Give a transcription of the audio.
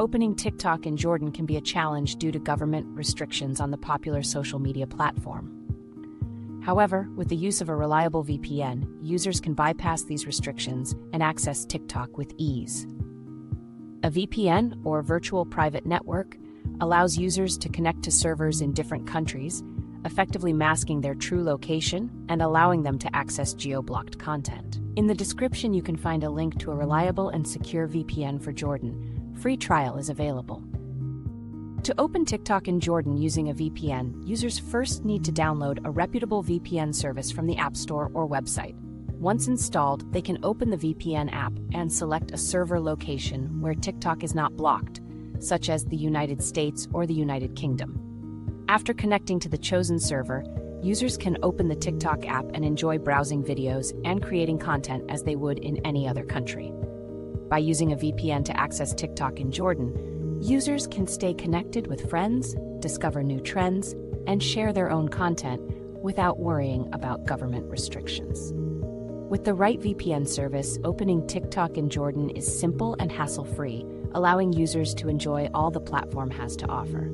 Opening TikTok in Jordan can be a challenge due to government restrictions on the popular social media platform. However, with the use of a reliable VPN, users can bypass these restrictions and access TikTok with ease. A VPN, or virtual private network, allows users to connect to servers in different countries, effectively masking their true location and allowing them to access geo-blocked content. In the description, you can find a link to a reliable and secure VPN for Jordan. Free trial is available. To open TikTok in Jordan using a VPN, users first need to download a reputable VPN service from the App Store or website. Once installed, they can open the VPN app and select a server location where TikTok is not blocked, such as the United States or the United Kingdom. After connecting to the chosen server, users can open the TikTok app and enjoy browsing videos and creating content as they would in any other country. By using a VPN to access TikTok in Jordan, users can stay connected with friends, discover new trends, and share their own content without worrying about government restrictions. With the right VPN service, opening TikTok in Jordan is simple and hassle-free, allowing users to enjoy all the platform has to offer.